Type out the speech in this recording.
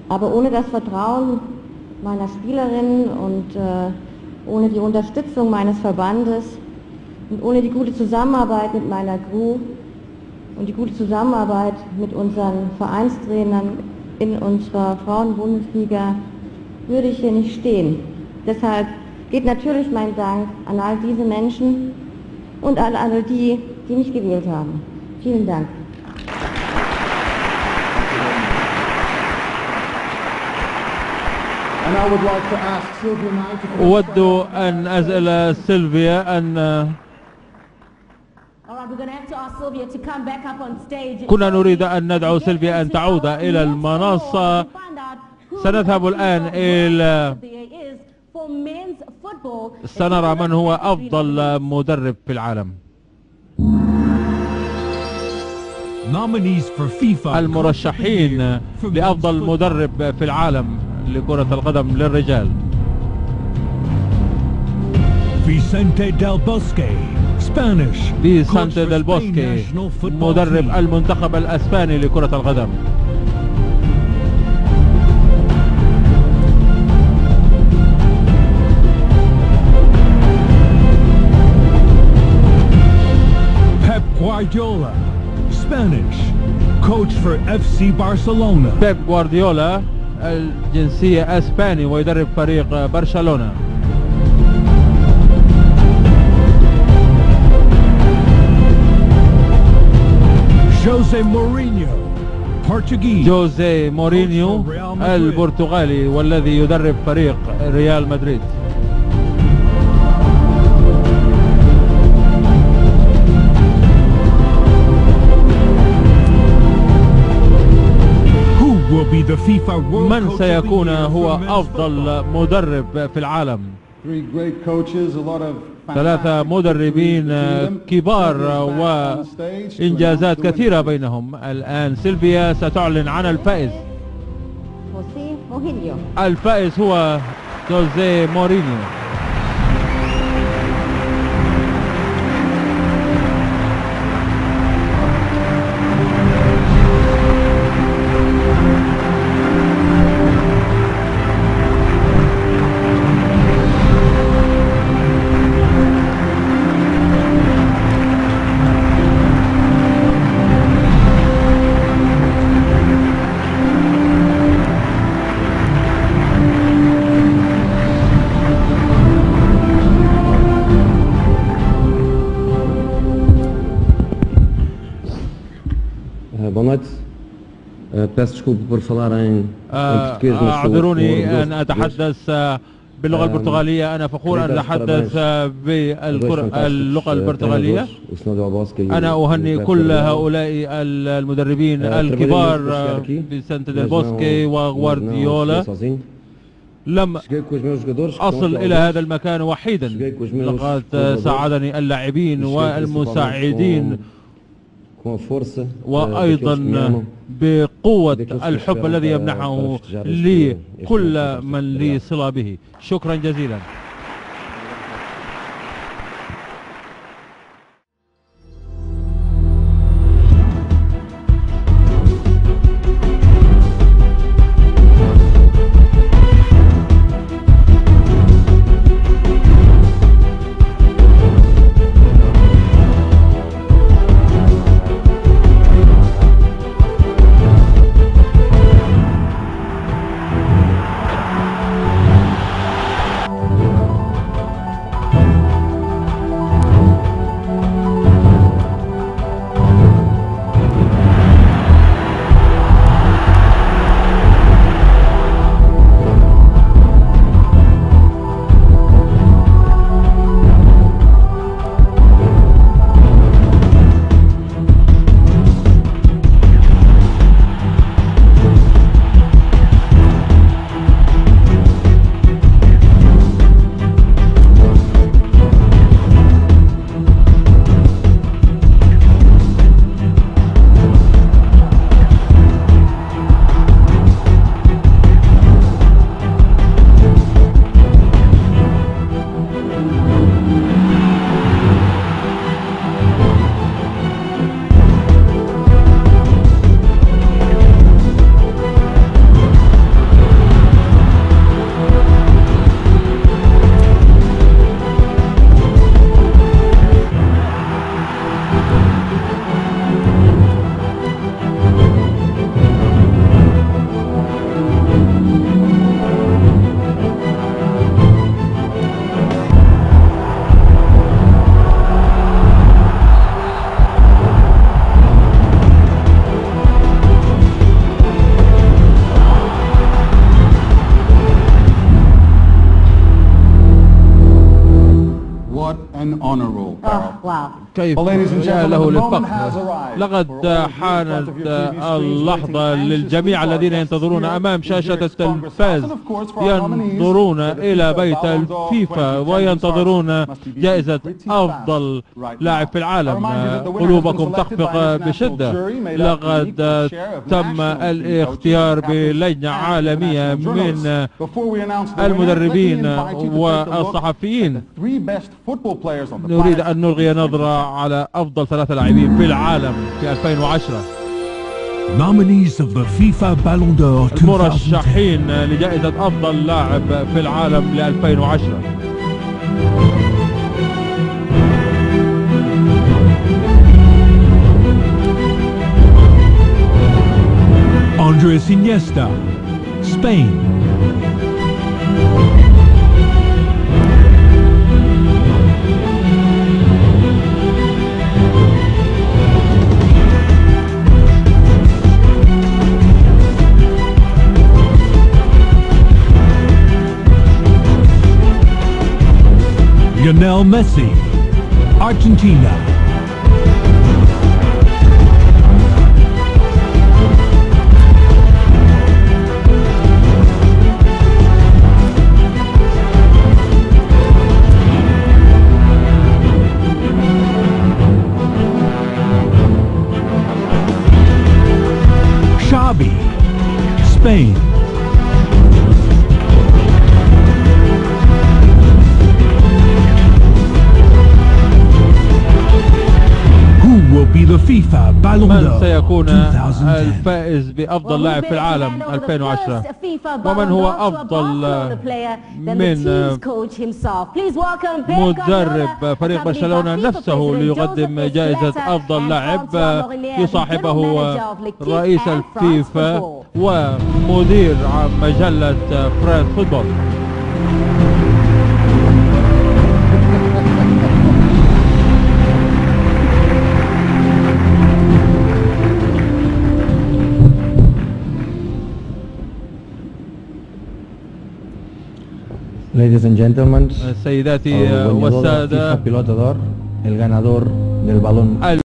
Aber ohne das Vertrauen meiner Spielerinnen und ohne die Unterstützung meines Verbandes und ohne die gute Zusammenarbeit mit meiner Crew und die gute Zusammenarbeit mit unseren Vereinstrainern in unserer Frauenbundesliga würde ich hier nicht stehen. Deshalb geht natürlich mein Dank an all diese Menschen und an alle die, die mich gewählt haben. Vielen Dank. أود أن أسأل سيلفيا أن كنا نريد أن ندعو سيلفيا أن تعود إلى المنصة. سنذهب الآن إلى سنرى من هو أفضل مدرب في العالم. المرشحين لأفضل مدرب في العالم لكرة القدم للرجال: فيسنتي ديل بوسكي مدرب المنتخب الأسباني لكرة القدم. Guardiola, Spanish, coach for FC Barcelona. بيب غوارديولا الجنسية أسباني ويدرب فريق برشلونة. جوزيه مورينيو البرتغالي والذي يدرب فريق ريال مدريد. من سيكون هو أفضل مدرب في العالم؟ 3 مدربين كبار وإنجازات كثيرة بينهم. الآن سيلفيا ستعلن عن الفائز. الفائز هو جوزيه مورينيو. أعذروني أن أتحدث باللغة البرتغالية. أنا فخور أن أتحدث باللغة البرتغالية. أنا أهنئ كل هؤلاء المدربين الكبار فيسنتي ديل بوسكي وغوارديولا. لم أصل إلى هذا المكان وحيدا، لقد ساعدني اللاعبين والمساعدين وأيضا بقوة الحب الذي يمنحه لي كل من لي صلة به. شكرا جزيلا. honor roll. كيف يا له للفخر. لقد حانت اللحظة للجميع الذين ينتظرون أمام شاشة التلفاز، ينظرون إلى بيت الفيفا وينتظرون جائزة أفضل لاعب في العالم. قلوبكم تخفق بشدة. لقد تم الاختيار بلجنة عالمية من المدربين والصحفيين. نريد أن نلغي نظرة على أفضل 3 لاعبين في العالم في 2010. Nominees of the FIFA Ballon d'Or 2010. المرشحين لجائزة أفضل لاعب في العالم ل 2010. Andres Iniesta, Spain. Lionel Messi, Argentina. Xavi, Spain. Be the FIFA Ballon d'Or. من سيكون الفائز بأفضل لاعب في العالم 2010 ومن هو أفضل من مدرب فريق برشلونة نفسه ليقدم جائزة أفضل لاعب يصاحبه رئيس الفيفا ومدير مجلة فرانس فوتبول. Ladies and gentlemen, سيداتي والسادة، el ganador del balón